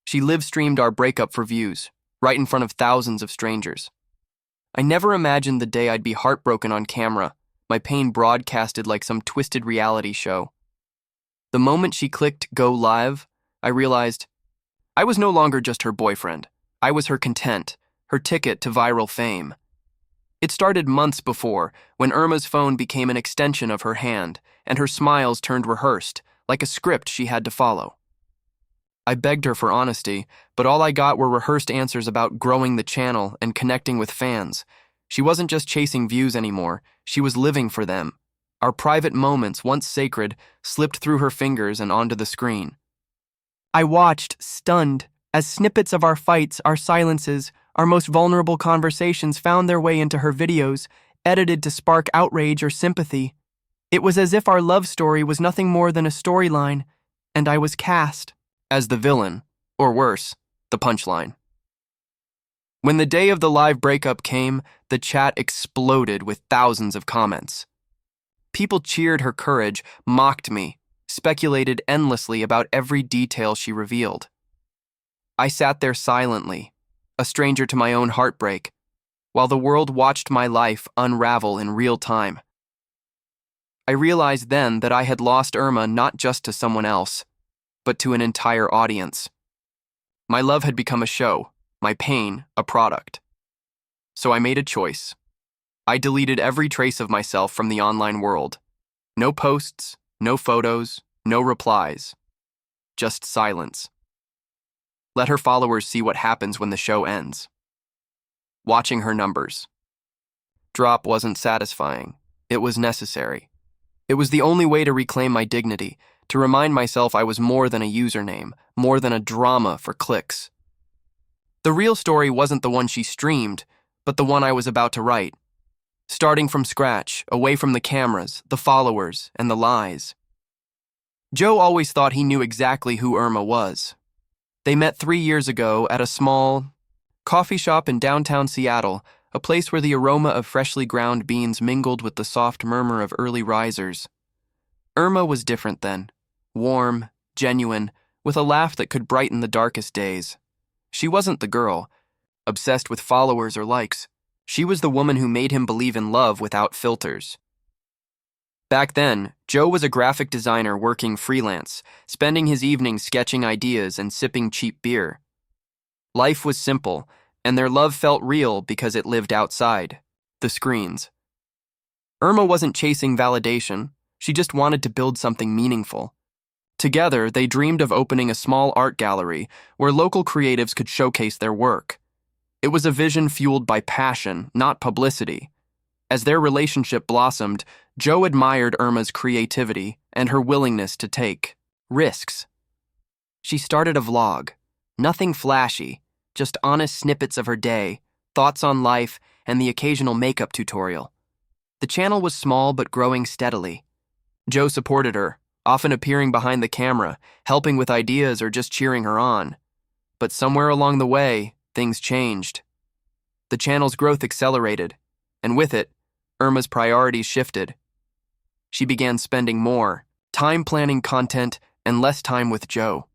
She live-streamed our breakup for views, right in front of thousands of strangers. I never imagined the day I'd be heartbroken on camera, my pain broadcasted like some twisted reality show. The moment she clicked go live, I realized I was no longer just her boyfriend. I was her content, her ticket to viral fame. It started months before, when Irma's phone became an extension of her hand, and her smiles turned rehearsed, like a script she had to follow. I begged her for honesty, but all I got were rehearsed answers about growing the channel and connecting with fans. She wasn't just chasing views anymore, she was living for them. Our private moments, once sacred, slipped through her fingers and onto the screen. I watched, stunned, as snippets of our fights, our silences, our most vulnerable conversations found their way into her videos, edited to spark outrage or sympathy. It was as if our love story was nothing more than a storyline, and I was cast as the villain, or worse, the punchline. When the day of the live breakup came, the chat exploded with thousands of comments. People cheered her courage, mocked me, speculated endlessly about every detail she revealed. I sat there silently, a stranger to my own heartbreak, while the world watched my life unravel in real time. I realized then that I had lost Irma not just to someone else, but to an entire audience. My love had become a show, my pain a product. So I made a choice. I deleted every trace of myself from the online world. No posts, no photos, no replies. Just silence. Let her followers see what happens when the show ends. Watching her numbers. Drop wasn't satisfying. It was necessary. It was the only way to reclaim my dignity, to remind myself I was more than a username, more than a drama for clicks. The real story wasn't the one she streamed, but the one I was about to write. Starting from scratch, away from the cameras, the followers, and the lies. Joe always thought he knew exactly who Irma was. They met 3 years ago at a small coffee shop in downtown Seattle, a place where the aroma of freshly ground beans mingled with the soft murmur of early risers. Irma was different then. Warm, genuine, with a laugh that could brighten the darkest days. She wasn't the girl, obsessed with followers or likes. She was the woman who made him believe in love without filters. Back then, Joe was a graphic designer working freelance, spending his evenings sketching ideas and sipping cheap beer. Life was simple, and their love felt real because it lived outside the screens. Irma wasn't chasing validation, she just wanted to build something meaningful. Together, they dreamed of opening a small art gallery where local creatives could showcase their work. It was a vision fueled by passion, not publicity. As their relationship blossomed, Joe admired Irma's creativity and her willingness to take risks. She started a vlog, nothing flashy, just honest snippets of her day, thoughts on life, and the occasional makeup tutorial. The channel was small but growing steadily. Joe supported her, often appearing behind the camera, helping with ideas or just cheering her on. But somewhere along the way, things changed. The channel's growth accelerated, and with it, Irma's priorities shifted. She began spending more time planning content and less time with Joe.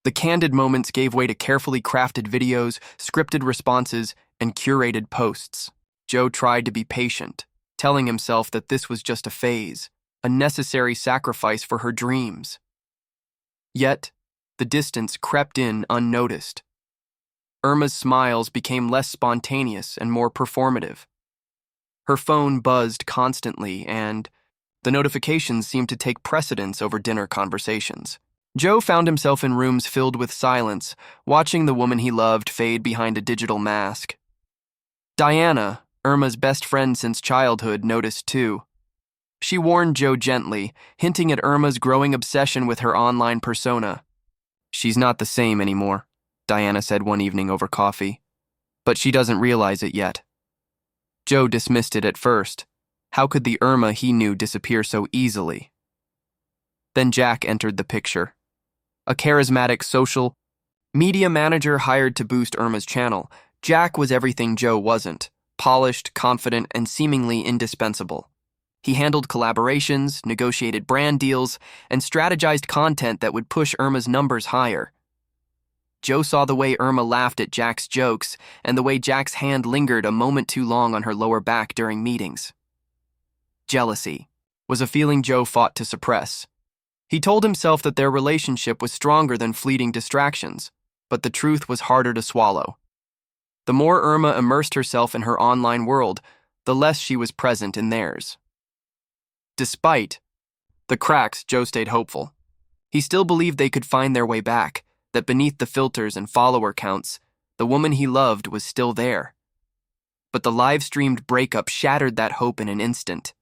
The candid moments gave way to carefully crafted videos, scripted responses, and curated posts. Joe tried to be patient, telling himself that this was just a phase, a necessary sacrifice for her dreams. Yet, the distance crept in unnoticed. Irma's smiles became less spontaneous and more performative. Her phone buzzed constantly, and the notifications seemed to take precedence over dinner conversations. Joe found himself in rooms filled with silence, watching the woman he loved fade behind a digital mask. Diana, Irma's best friend since childhood, noticed too. She warned Joe gently, hinting at Irma's growing obsession with her online persona. "She's not the same anymore," Diana said one evening over coffee. "But she doesn't realize it yet." Joe dismissed it at first. How could the Irma he knew disappear so easily? Then Jack entered the picture. A charismatic social media manager hired to boost Irma's channel. Jack was everything Joe wasn't: polished, confident, and seemingly indispensable. He handled collaborations, negotiated brand deals, and strategized content that would push Irma's numbers higher. Joe saw the way Irma laughed at Jack's jokes and the way Jack's hand lingered a moment too long on her lower back during meetings. Jealousy was a feeling Joe fought to suppress. He told himself that their relationship was stronger than fleeting distractions, but the truth was harder to swallow. The more Irma immersed herself in her online world, the less she was present in theirs. Despite the cracks, Joe stayed hopeful. He still believed they could find their way back, that beneath the filters and follower counts, the woman he loved was still there. But the live-streamed breakup shattered that hope in an instant.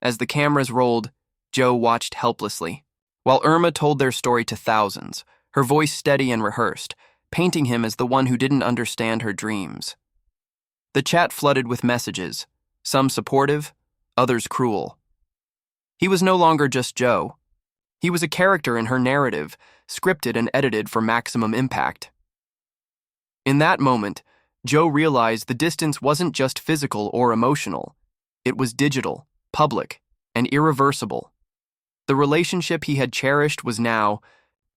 As the cameras rolled, Joe watched helplessly, while Irma told their story to thousands, her voice steady and rehearsed, painting him as the one who didn't understand her dreams. The chat flooded with messages, some supportive, others cruel. He was no longer just Joe. He was a character in her narrative, scripted and edited for maximum impact. In that moment, Joe realized the distance wasn't just physical or emotional. It was digital, public, and irreversible. The relationship he had cherished was now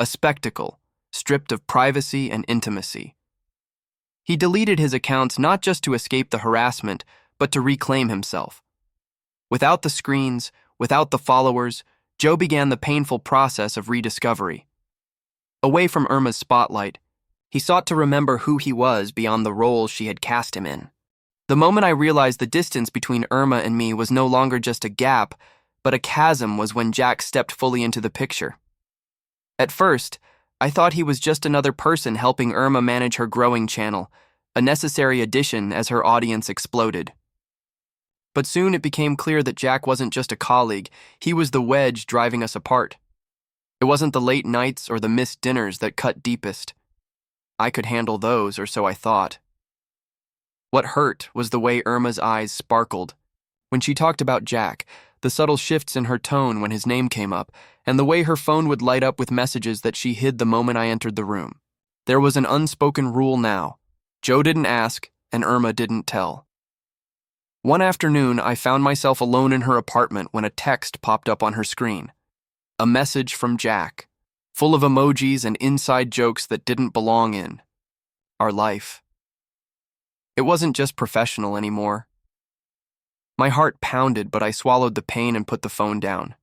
a spectacle, stripped of privacy and intimacy. He deleted his accounts not just to escape the harassment, but to reclaim himself. Without the screens, without the followers, Joe began the painful process of rediscovery. Away from Irma's spotlight, he sought to remember who he was beyond the role she had cast him in. The moment I realized the distance between Irma and me was no longer just a gap, but a chasm was when Jack stepped fully into the picture. At first, I thought he was just another person helping Irma manage her growing channel, a necessary addition as her audience exploded. But soon it became clear that Jack wasn't just a colleague, he was the wedge driving us apart. It wasn't the late nights or the missed dinners that cut deepest. I could handle those, or so I thought. What hurt was the way Irma's eyes sparkled. When she talked about Jack, the subtle shifts in her tone when his name came up, and the way her phone would light up with messages that she hid the moment I entered the room. There was an unspoken rule now. Joe didn't ask, and Irma didn't tell. One afternoon, I found myself alone in her apartment when a text popped up on her screen. A message from Jack, full of emojis and inside jokes that didn't belong in our life. It wasn't just professional anymore. My heart pounded, but I swallowed the pain and put the phone down.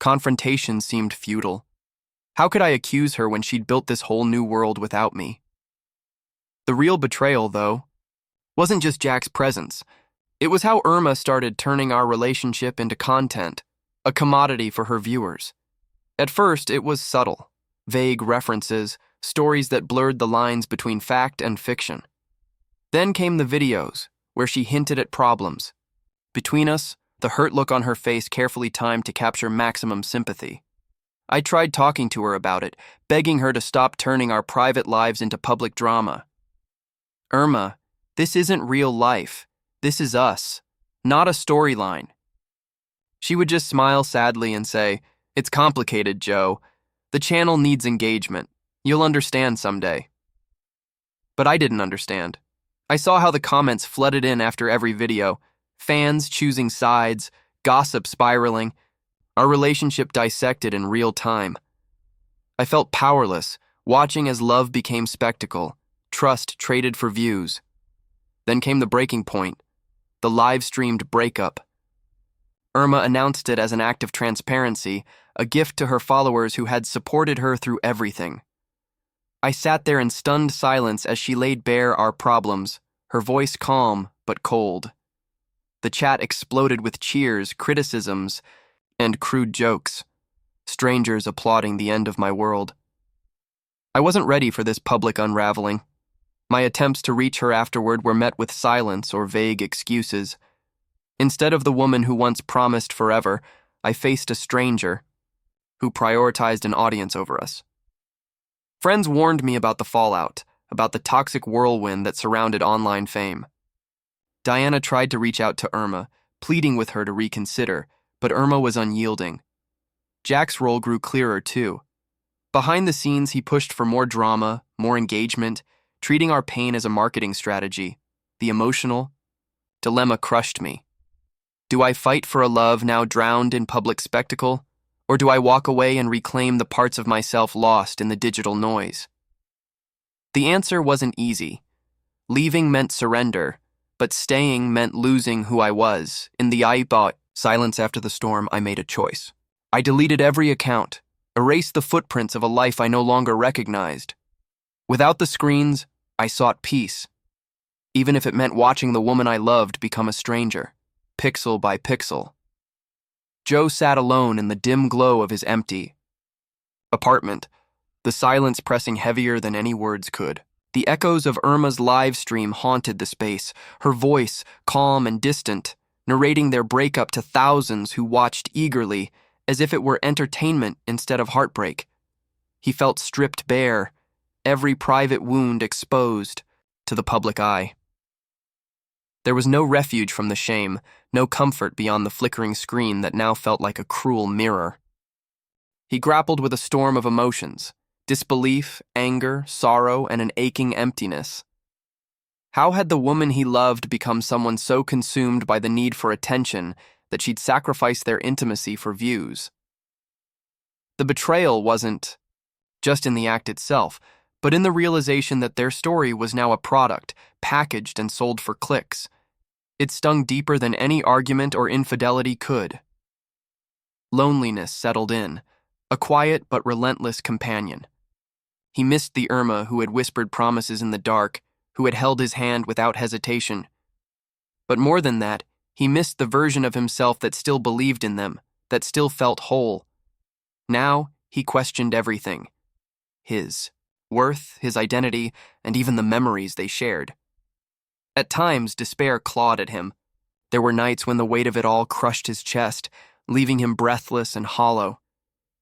Confrontation seemed futile. How could I accuse her when she'd built this whole new world without me? The real betrayal, though, wasn't just Jack's presence. It was how Irma started turning our relationship into content, a commodity for her viewers. At first, it was subtle, vague references, stories that blurred the lines between fact and fiction. Then came the videos, where she hinted at problems. Between us, the hurt look on her face carefully timed to capture maximum sympathy. I tried talking to her about it, begging her to stop turning our private lives into public drama. Irma, this isn't real life. This is us, not a storyline. She would just smile sadly and say, "It's complicated, Joe. The channel needs engagement. You'll understand someday." But I didn't understand. I saw how the comments flooded in after every video, fans choosing sides, gossip spiraling, our relationship dissected in real time. I felt powerless, watching as love became spectacle, trust traded for views. Then came the breaking point, the live-streamed breakup. Irma announced it as an act of transparency, a gift to her followers who had supported her through everything. I sat there in stunned silence as she laid bare our problems, her voice calm but cold. The chat exploded with cheers, criticisms, and crude jokes, strangers applauding the end of my world. I wasn't ready for this public unraveling. My attempts to reach her afterward were met with silence or vague excuses. Instead of the woman who once promised forever, I faced a stranger who prioritized an audience over us. Friends warned me about the fallout, about the toxic whirlwind that surrounded online fame. Diana tried to reach out to Irma, pleading with her to reconsider, but Irma was unyielding. Jack's role grew clearer too. Behind the scenes, he pushed for more drama, more engagement, treating our pain as a marketing strategy. The emotional dilemma crushed me. Do I fight for a love now drowned in public spectacle, or do I walk away and reclaim the parts of myself lost in the digital noise? The answer wasn't easy. Leaving meant surrender, but staying meant losing who I was. In the silence after the storm, I made a choice. I deleted every account, erased the footprints of a life I no longer recognized. Without the screens, I sought peace, even if it meant watching the woman I loved become a stranger, pixel by pixel. Joe sat alone in the dim glow of his empty apartment, the silence pressing heavier than any words could. The echoes of Irma's live stream haunted the space, her voice, calm and distant, narrating their breakup to thousands who watched eagerly, as if it were entertainment instead of heartbreak. He felt stripped bare, every private wound exposed to the public eye. There was no refuge from the shame, no comfort beyond the flickering screen that now felt like a cruel mirror. He grappled with a storm of emotions, disbelief, anger, sorrow, and an aching emptiness. How had the woman he loved become someone so consumed by the need for attention that she'd sacrifice their intimacy for views? The betrayal wasn't just in the act itself, but in the realization that their story was now a product, packaged and sold for clicks. It stung deeper than any argument or infidelity could. Loneliness settled in, a quiet but relentless companion. He missed the Irma who had whispered promises in the dark, who had held his hand without hesitation. But more than that, he missed the version of himself that still believed in them, that still felt whole. Now, he questioned everything. His worth, his identity, and even the memories they shared. At times, despair clawed at him. There were nights when the weight of it all crushed his chest, leaving him breathless and hollow.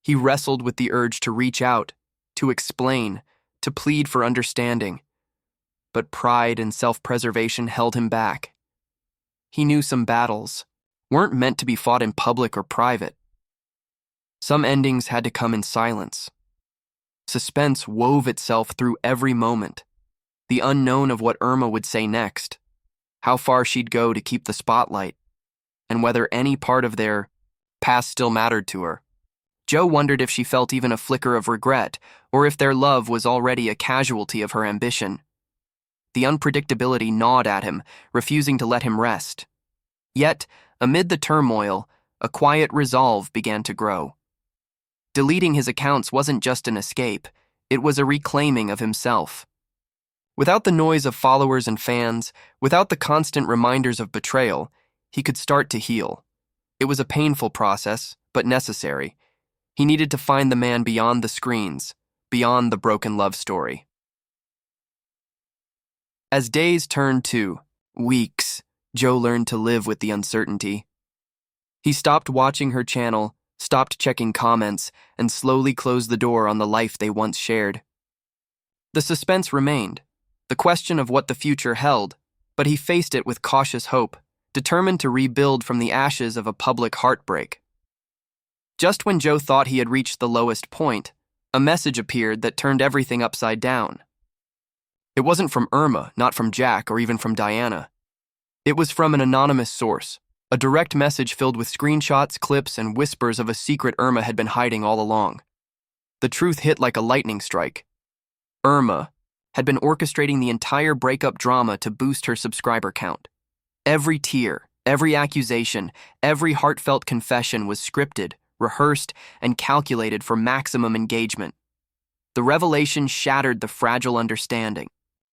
He wrestled with the urge to reach out, to explain, to plead for understanding. But pride and self-preservation held him back. He knew some battles weren't meant to be fought in public or private. Some endings had to come in silence. Suspense wove itself through every moment. The unknown of what Irma would say next, how far she'd go to keep the spotlight, and whether any part of their past still mattered to her. Joe wondered if she felt even a flicker of regret, or if their love was already a casualty of her ambition. The unpredictability gnawed at him, refusing to let him rest. Yet, amid the turmoil, a quiet resolve began to grow. Deleting his accounts wasn't just an escape, it was a reclaiming of himself. Without the noise of followers and fans, without the constant reminders of betrayal, he could start to heal. It was a painful process, but necessary. He needed to find the man beyond the screens, beyond the broken love story. As days turned to weeks, Joe learned to live with the uncertainty. He stopped watching her channel, stopped checking comments, and slowly closed the door on the life they once shared. The suspense remained, the question of what the future held, but he faced it with cautious hope, determined to rebuild from the ashes of a public heartbreak. Just when Joe thought he had reached the lowest point, a message appeared that turned everything upside down. It wasn't from Irma, not from Jack, or even from Diana. It was from an anonymous source, a direct message filled with screenshots, clips, and whispers of a secret Irma had been hiding all along. The truth hit like a lightning strike. Irma had been orchestrating the entire breakup drama to boost her subscriber count. Every tear, every accusation, every heartfelt confession was scripted, rehearsed, and calculated for maximum engagement. The revelation shattered the fragile understanding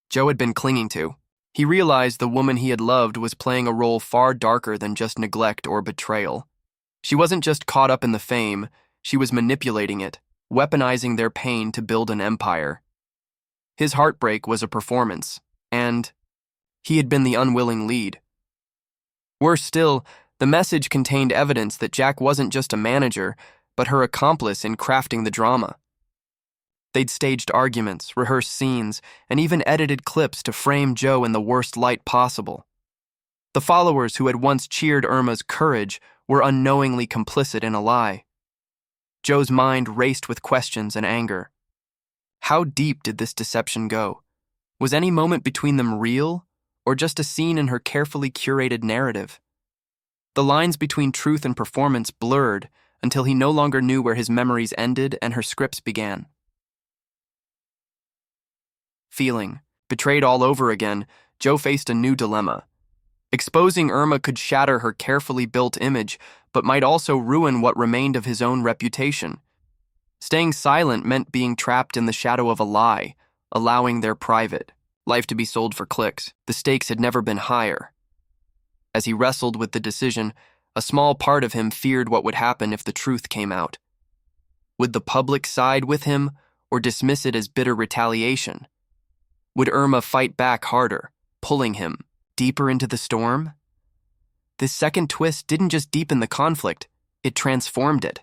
Joe had been clinging to. He realized the woman he had loved was playing a role far darker than just neglect or betrayal. She wasn't just caught up in the fame, she was manipulating it, weaponizing their pain to build an empire. His heartbreak was a performance, and he had been the unwilling lead. Worse still, the message contained evidence that Jack wasn't just a manager, but her accomplice in crafting the drama. They'd staged arguments, rehearsed scenes, and even edited clips to frame Joe in the worst light possible. The followers who had once cheered Irma's courage were unknowingly complicit in a lie. Joe's mind raced with questions and anger. How deep did this deception go? Was any moment between them real, or just a scene in her carefully curated narrative? The lines between truth and performance blurred until he no longer knew where his memories ended and her scripts began. Feeling betrayed all over again, Joe faced a new dilemma. Exposing Irma could shatter her carefully built image, but might also ruin what remained of his own reputation. Staying silent meant being trapped in the shadow of a lie, allowing their private life to be sold for clicks. The stakes had never been higher. As he wrestled with the decision, a small part of him feared what would happen if the truth came out. Would the public side with him or dismiss it as bitter retaliation? Would Irma fight back harder, pulling him deeper into the storm? This second twist didn't just deepen the conflict, it transformed it.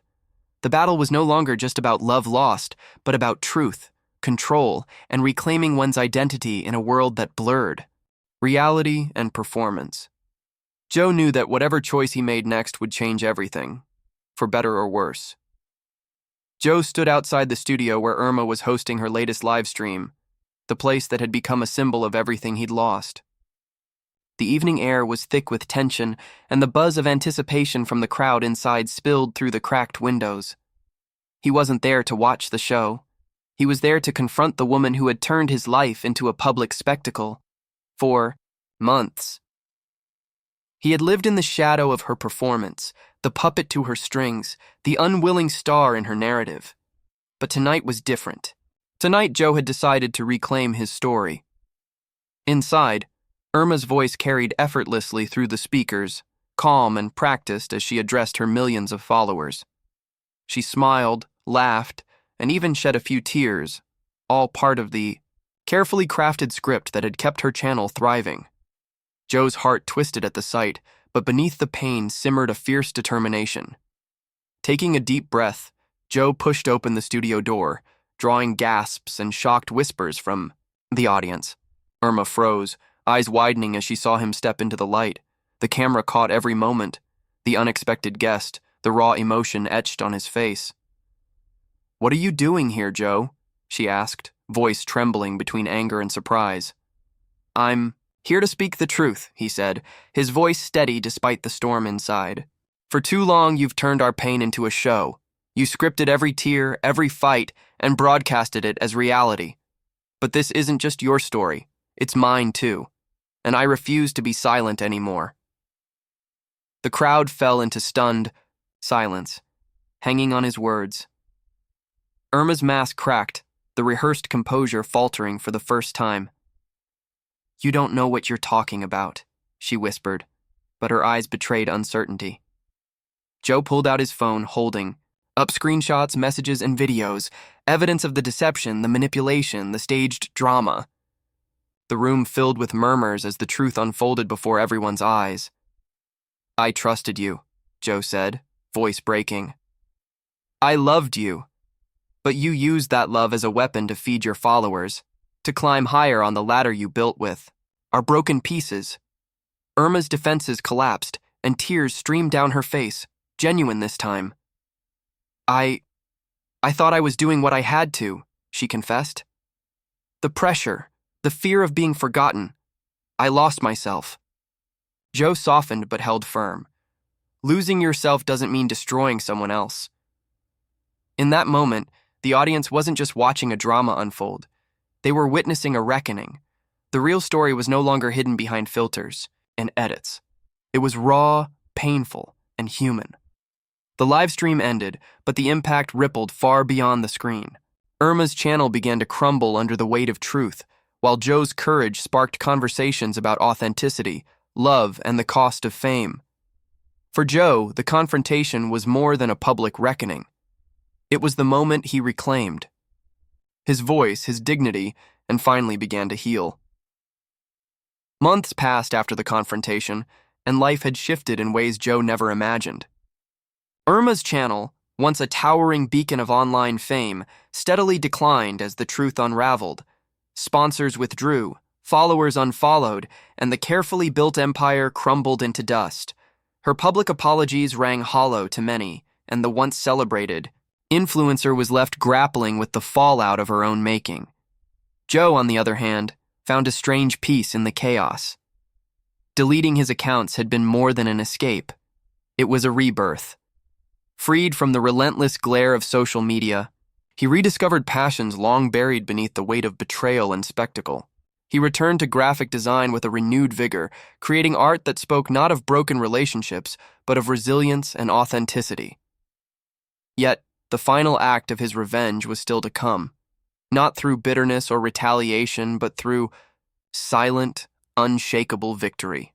The battle was no longer just about love lost, but about truth, control, and reclaiming one's identity in a world that blurred reality and performance. Joe knew that whatever choice he made next would change everything, for better or worse. Joe stood outside the studio where Irma was hosting her latest live stream, the place that had become a symbol of everything he'd lost. The evening air was thick with tension, and the buzz of anticipation from the crowd inside spilled through the cracked windows. He wasn't there to watch the show. He was there to confront the woman who had turned his life into a public spectacle. For months. He had lived in the shadow of her performance, the puppet to her strings, the unwilling star in her narrative. But tonight was different. Tonight, Joe had decided to reclaim his story. Inside, Irma's voice carried effortlessly through the speakers, calm and practiced as she addressed her millions of followers. She smiled, laughed, and even shed a few tears, all part of the carefully crafted script that had kept her channel thriving. Joe's heart twisted at the sight, but beneath the pain simmered a fierce determination. Taking a deep breath, Joe pushed open the studio door, drawing gasps and shocked whispers from the audience. Irma froze, eyes widening as she saw him step into the light. The camera caught every moment, the unexpected guest, the raw emotion etched on his face. "What are you doing here, Joe?" she asked, voice trembling between anger and surprise. "I'm here to speak the truth," he said, his voice steady despite the storm inside. "For too long you've turned our pain into a show. You scripted every tear, every fight, and broadcasted it as reality. But this isn't just your story, it's mine too, and I refuse to be silent anymore." The crowd fell into stunned silence, hanging on his words. Irma's mask cracked, the rehearsed composure faltering for the first time. "You don't know what you're talking about," she whispered, but her eyes betrayed uncertainty. Joe pulled out his phone, holding up screenshots, messages, and videos, evidence of the deception, the manipulation, the staged drama. The room filled with murmurs as the truth unfolded before everyone's eyes. "I trusted you," Joe said, voice breaking. "I loved you. But you used that love as a weapon to feed your followers, to climb higher on the ladder you built with our broken pieces." Irma's defenses collapsed, and tears streamed down her face, genuine this time. I thought I was doing what I had to," she confessed. "The pressure, the fear of being forgotten. I lost myself." Joe softened but held firm. Losing yourself doesn't mean destroying someone else. In that moment, the audience wasn't just watching a drama unfold. They were witnessing a reckoning. The real story was no longer hidden behind filters and edits. It was raw, painful, and human. The live stream ended, but the impact rippled far beyond the screen. Irma's channel began to crumble under the weight of truth, while Joe's courage sparked conversations about authenticity, love, and the cost of fame. For Joe, the confrontation was more than a public reckoning. It was the moment he reclaimed his voice, his dignity, and finally began to heal. Months passed after the confrontation, and life had shifted in ways Joe never imagined. Irma's channel, once a towering beacon of online fame, steadily declined as the truth unraveled. Sponsors withdrew, followers unfollowed, and the carefully built empire crumbled into dust. Her public apologies rang hollow to many, and the once celebrated influencer was left grappling with the fallout of her own making. Joe, on the other hand, found a strange peace in the chaos. Deleting his accounts had been more than an escape. It was a rebirth. Freed from the relentless glare of social media, He rediscovered passions long buried beneath the weight of betrayal and spectacle. He returned to graphic design with a renewed vigor, creating art that spoke not of broken relationships, but of resilience and authenticity. Yet, the final act of his revenge was still to come, not through bitterness or retaliation, but through silent, unshakable victory.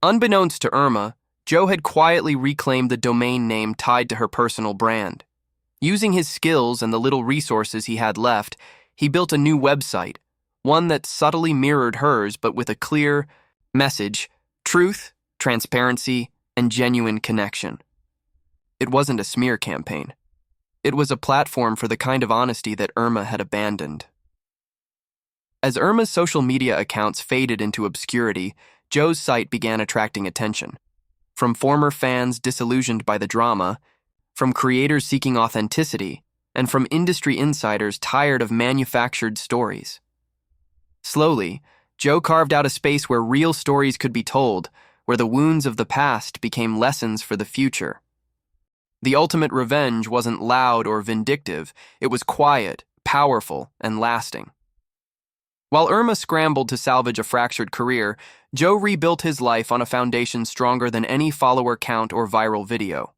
Unbeknownst to Irma, Joe had quietly reclaimed the domain name tied to her personal brand. Using his skills and the little resources he had left, he built a new website, one that subtly mirrored hers but with a clear message: truth, transparency, and genuine connection. It wasn't a smear campaign. It was a platform for the kind of honesty that Irma had abandoned. As Irma's social media accounts faded into obscurity, Joe's site began attracting attention. From former fans disillusioned by the drama, from creators seeking authenticity, and from industry insiders tired of manufactured stories. Slowly, Joe carved out a space where real stories could be told, where the wounds of the past became lessons for the future. The ultimate revenge wasn't loud or vindictive, it was quiet, powerful, and lasting. While Irma scrambled to salvage a fractured career, Joe rebuilt his life on a foundation stronger than any follower count or viral video.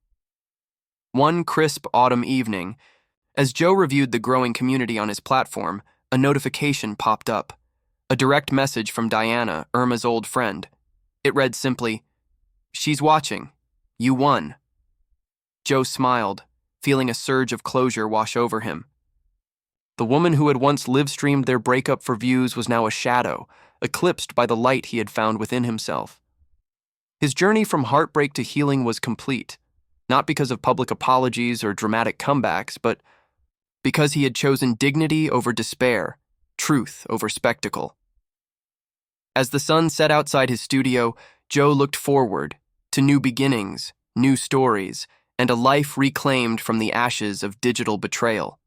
One crisp autumn evening, as Joe reviewed the growing community on his platform, a notification popped up. A direct message from Diana, Irma's old friend. It read simply, "She's watching. You won." Joe smiled, feeling a surge of closure wash over him. The woman who had once live-streamed their breakup for views was now a shadow, eclipsed by the light he had found within himself. His journey from heartbreak to healing was complete, not because of public apologies or dramatic comebacks, but because he had chosen dignity over despair, truth over spectacle. As the sun set outside his studio, Joe looked forward to new beginnings, new stories, and a life reclaimed from the ashes of digital betrayal.